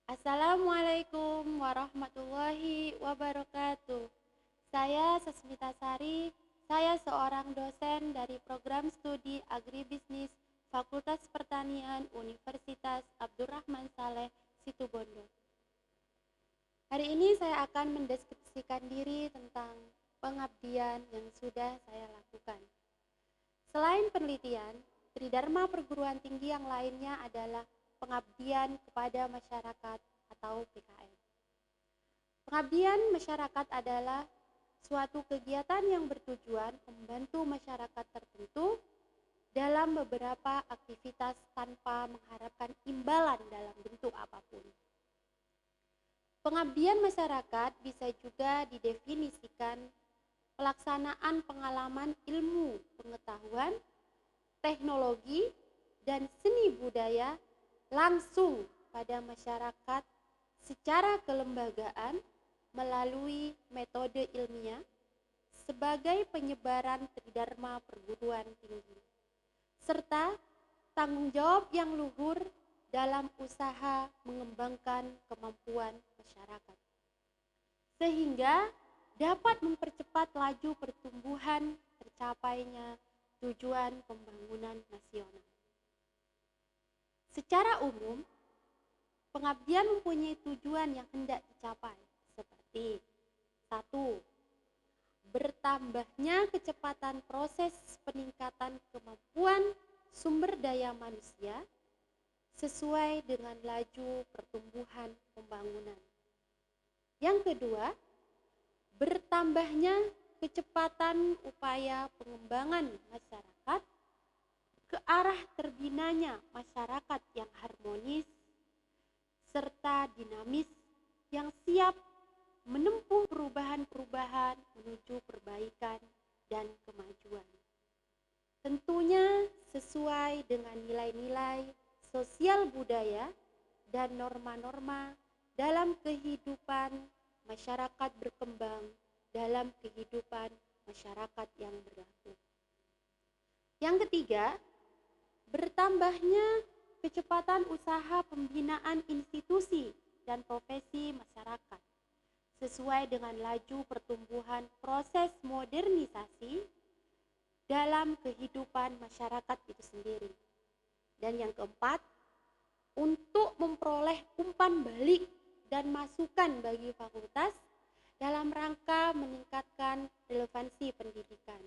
Assalamualaikum warahmatullahi wabarakatuh. Saya Sasmita Sari, saya seorang dosen dari program studi Agribisnis Fakultas Pertanian Universitas Abdurrahman Saleh Situbondo. Hari ini saya akan mendeskripsikan diri tentang pengabdian yang sudah saya lakukan. Selain penelitian, Tridharma perguruan tinggi yang lainnya adalah pengabdian kepada masyarakat atau PKM. Pengabdian masyarakat adalah suatu kegiatan yang bertujuan membantu masyarakat tertentu dalam beberapa aktivitas tanpa mengharapkan imbalan dalam bentuk apapun. Pengabdian masyarakat bisa juga didefinisikan pelaksanaan pengalaman ilmu, pengetahuan, teknologi, dan seni budaya langsung pada masyarakat secara kelembagaan melalui metode ilmiah sebagai penyebaran tridharma perguruan tinggi, serta tanggung jawab yang luhur dalam usaha mengembangkan kemampuan masyarakat, sehingga dapat mempercepat laju pertumbuhan tercapainya tujuan pembangunan nasional. Secara umum, pengabdian mempunyai tujuan yang hendak dicapai, seperti 1. Bertambahnya kecepatan proses peningkatan kemampuan sumber daya manusia sesuai dengan laju pertumbuhan pembangunan. Yang kedua, bertambahnya kecepatan upaya pengembangan masyarakat ke arah terbinanya masyarakat yang harmonis serta dinamis yang siap menempuh perubahan-perubahan menuju perbaikan dan kemajuan. Tentunya sesuai dengan nilai-nilai sosial budaya dan norma-norma dalam kehidupan masyarakat berkembang, dalam kehidupan masyarakat yang berlaku. Yang ketiga, bertambahnya kecepatan usaha pembinaan institusi dan profesi masyarakat sesuai dengan laju pertumbuhan proses modernisasi dalam kehidupan masyarakat itu sendiri. Dan yang keempat, untuk memperoleh umpan balik dan masukan bagi fakultas dalam rangka meningkatkan relevansi pendidikan.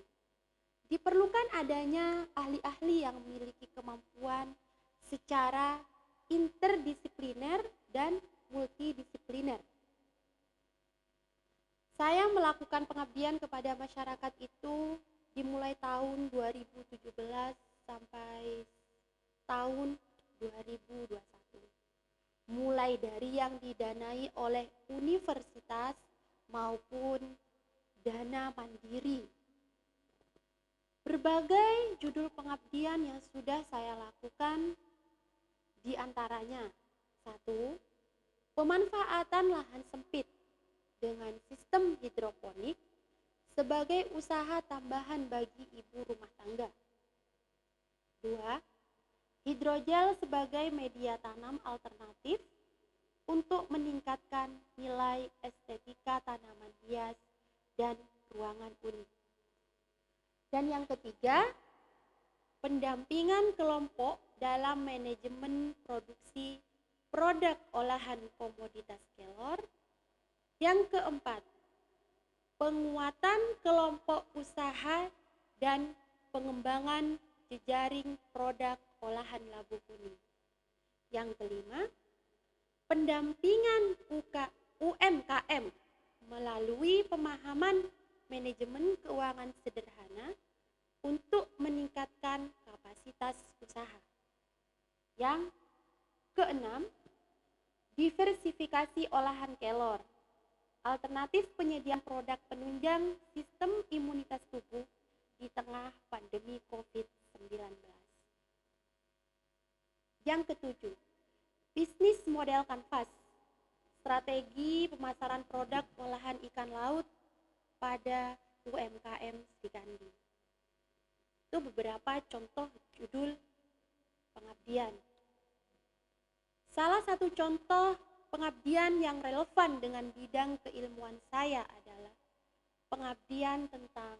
Diperlukan adanya ahli-ahli yang memiliki kemampuan secara interdisipliner dan multidisipliner. Saya melakukan pengabdian kepada masyarakat itu dimulai tahun 2017 sampai tahun 2021. Mulai dari yang didanai oleh universitas maupun dana mandiri. Berbagai judul pengabdian yang sudah saya lakukan di antaranya 1. Pemanfaatan lahan sempit dengan sistem hidroponik sebagai usaha tambahan bagi ibu rumah tangga. 2. Hidrogel sebagai media tanam alternatif untuk meningkatkan nilai estetika tanaman hias dan ruangan unik. Dan yang ketiga, pendampingan kelompok dalam manajemen produksi produk olahan komoditas kelor. Yang keempat, penguatan kelompok usaha dan pengembangan jejaring produk olahan labu kuning. Yang kelima, pendampingan UMKM melalui pemahaman manajemen keuangan sederhana untuk meningkatkan kapasitas usaha. Yang keenam, diversifikasi olahan kelor, alternatif penyediaan produk penunjang sistem imunitas tubuh di tengah pandemi COVID-19. Yang ketujuh, bisnis model kanvas, strategi pemasaran produk olahan ikan laut pada UMKM Srikandi. Itu beberapa contoh judul pengabdian. Salah satu contoh pengabdian yang relevan dengan bidang keilmuan saya adalah pengabdian tentang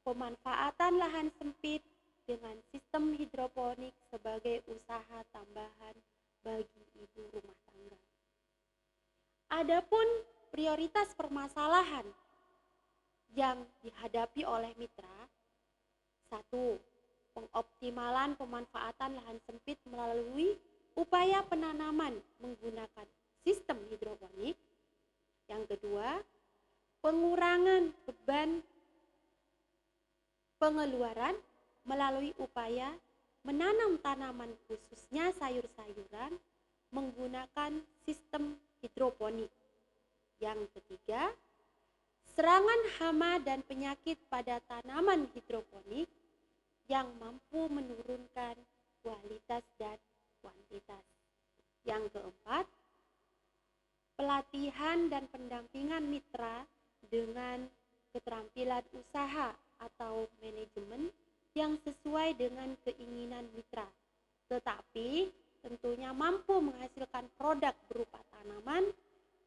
pemanfaatan lahan sempit dengan sistem hidroponik sebagai usaha tambahan bagi ibu rumah tangga. Adapun prioritas permasalahan yang dihadapi oleh mitra, 1. Pengoptimalan pemanfaatan lahan sempit melalui upaya penanaman menggunakan sistem hidroponik. Yang kedua, pengurangan beban pengeluaran melalui upaya menanam tanaman khususnya sayur-sayuran menggunakan sistem hidroponik. Yang ketiga, serangan hama dan penyakit pada tanaman hidroponik yang mampu menurunkan kualitas dan kuantitas. Yang keempat, pelatihan dan pendampingan mitra dengan keterampilan usaha atau manajemen yang sesuai dengan keinginan mitra, tetapi tentunya mampu menghasilkan produk berupa tanaman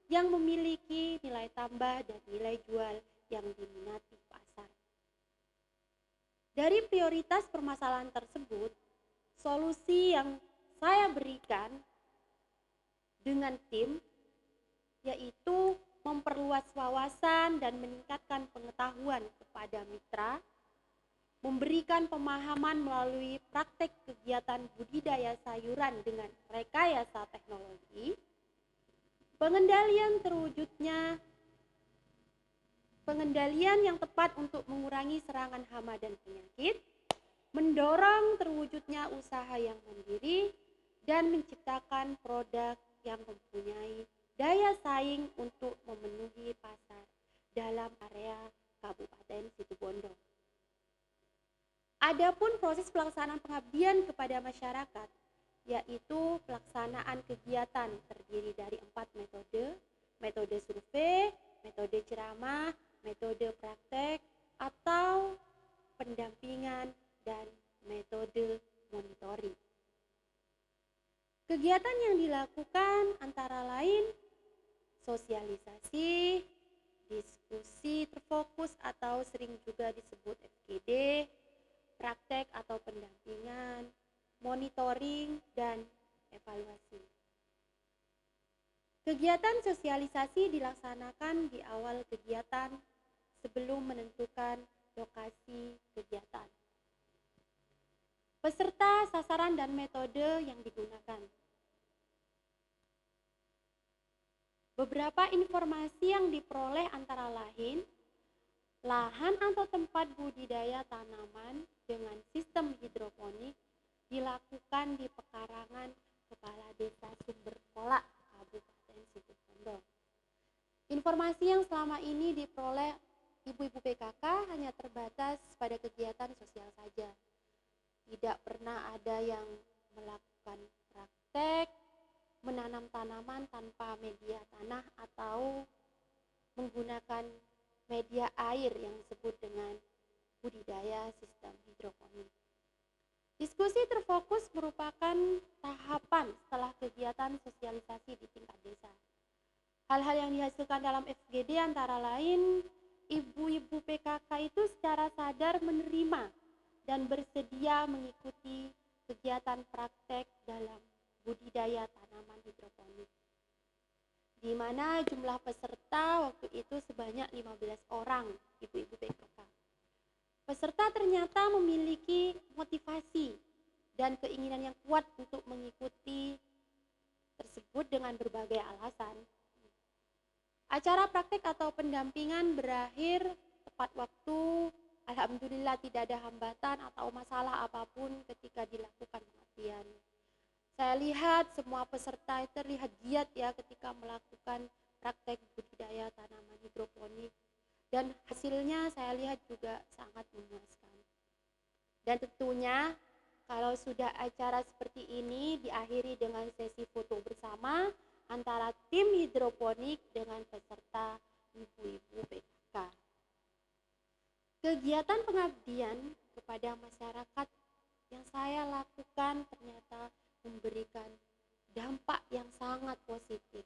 yang memiliki nilai tambah dan nilai jual yang diminati pasar. Dari prioritas permasalahan tersebut, solusi yang saya berikan dengan tim yaitu memperluas wawasan dan meningkatkan pengetahuan kepada mitra, memberikan pemahaman melalui praktek kegiatan budidaya sayuran dengan rekayasa teknologi, pengendalian yang tepat untuk mengurangi serangan hama dan penyakit, mendorong terwujudnya usaha yang mandiri, dan menciptakan produk yang mempunyai daya saing untuk memenuhi pasar dalam area Kabupaten Situbondo. Adapun proses pelaksanaan pengabdian kepada masyarakat, yaitu pelaksanaan kegiatan terdiri dari 4 metode, metode survei, metode ceramah, metode praktek, atau pendampingan, dan metode monitoring. Kegiatan yang dilakukan antara lain sosialisasi, diskusi terfokus atau sering juga disebut FGD, praktek atau pendampingan, monitoring, dan evaluasi. Kegiatan sosialisasi dilaksanakan di awal kegiatan sebelum menentukan lokasi kegiatan. Peserta, sasaran, dan metode yang digunakan. Beberapa informasi yang diperoleh antara lain, lahan atau tempat budidaya tanaman dengan sistem hidroponik dilakukan di pekarangan Kepala Desa Sumberkolak, Kabupaten Situbondo. Informasi yang selama ini diperoleh ibu-ibu PKK hanya terbatas pada kegiatan sosial saja. Tidak pernah ada yang melakukan praktek menanam tanaman tanpa media tanah atau menggunakan media air yang disebut dengan budidaya sistem hidroponik. Diskusi terfokus merupakan tahapan setelah kegiatan sosialisasi di tingkat desa. Hal-hal yang dihasilkan dalam FGD antara lain, ibu-ibu PKK itu secara sadar menerima dan bersedia mengikuti kegiatan praktek dalam budidaya tanaman hidroponik, di mana jumlah peserta waktu itu sebanyak 15 orang ibu-ibu PKK. Peserta ternyata memiliki motivasi dan keinginan yang kuat untuk mengikuti tersebut dengan berbagai alasan. Acara praktek atau pendampingan berakhir tepat waktu. Alhamdulillah tidak ada hambatan atau masalah apapun ketika dilakukan pengabdian. Saya lihat semua peserta itu terlihat giat ya ketika melakukan praktek budidaya tanaman hidroponik, dan hasilnya saya lihat juga sangat memuaskan. Dan tentunya kalau sudah acara seperti ini diakhiri dengan sesi foto bersama antara tim hidroponik dengan peserta ibu-ibu PKK. Kegiatan pengabdian kepada masyarakat yang saya lakukan ternyata memberikan dampak yang sangat positif.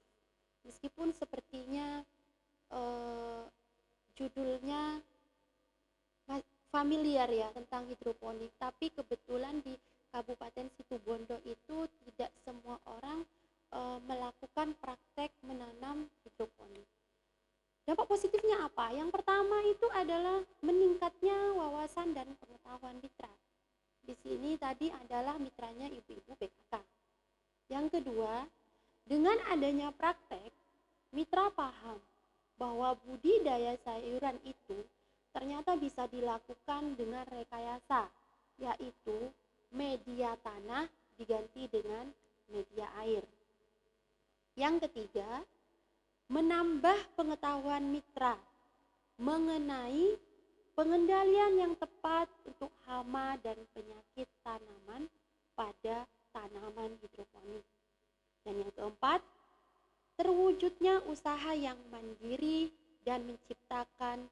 belajar ya tentang hidroponik, tapi kebetulan di Kabupaten Situbondo itu tidak semua orang melakukan praktek menanam hidroponik. Dampak positifnya apa? Yang pertama itu adalah meningkatnya wawasan dan pengetahuan mitra. Di sini tadi adalah mitranya ibu-ibu PKK. Yang kedua, dengan adanya praktek, mitra paham bahwa budidaya sayuran itu ternyata bisa dilakukan dengan rekayasa, yaitu media tanah diganti dengan media air. Yang ketiga, menambah pengetahuan mitra mengenai pengendalian yang tepat untuk hama dan penyakit tanaman pada tanaman hidroponik. Dan yang keempat, terwujudnya usaha yang mandiri dan menciptakan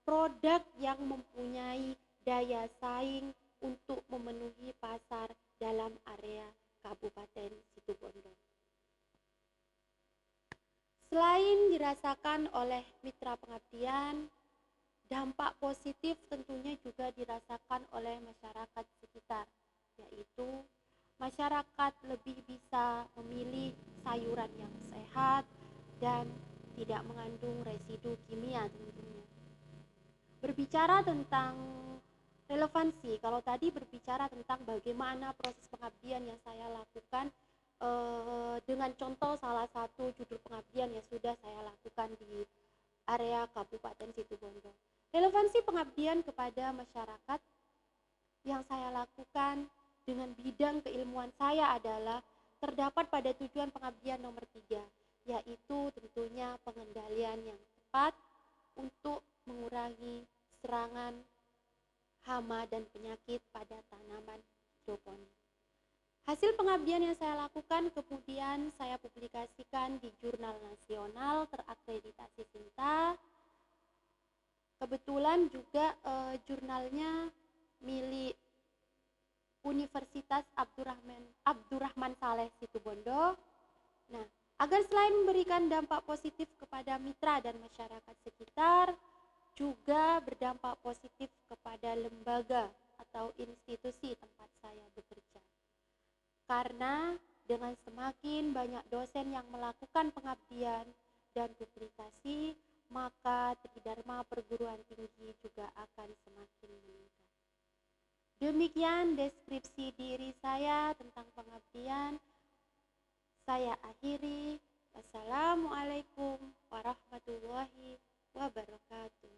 produk yang mempunyai daya saing untuk memenuhi pasar dalam area Kabupaten Situbondo. Selain dirasakan oleh mitra pengabdian, dampak positif tentunya juga dirasakan oleh masyarakat sekitar, yaitu masyarakat lebih bisa memilih sayuran yang sehat dan tidak mengandung residu kimia tentunya. Berbicara tentang relevansi, kalau tadi berbicara tentang bagaimana proses pengabdian yang saya lakukan dengan contoh salah satu judul pengabdian yang sudah saya lakukan di area Kabupaten Situbondo. Relevansi pengabdian kepada masyarakat yang saya lakukan dengan bidang keilmuan saya adalah terdapat pada tujuan pengabdian nomor 3, yaitu tentunya pengendalian yang tepat untuk mengurangi serangan hama dan penyakit pada tanaman hidroponik. Hasil pengabdian yang saya lakukan kemudian saya publikasikan di jurnal nasional terakreditasi SINTA. Kebetulan juga jurnalnya milik Universitas Abdurrahman Saleh Situbondo. Nah, agar selain memberikan dampak positif kepada mitra dan masyarakat sekitar, juga berdampak positif kepada lembaga atau institusi tempat saya bekerja. Karena dengan semakin banyak dosen yang melakukan pengabdian dan publikasi, maka Tridharma Perguruan Tinggi juga akan semakin meningkat. Demikian deskripsi diri saya tentang pengabdian. Saya akhiri. Wassalamualaikum warahmatullahi wabarakatuh.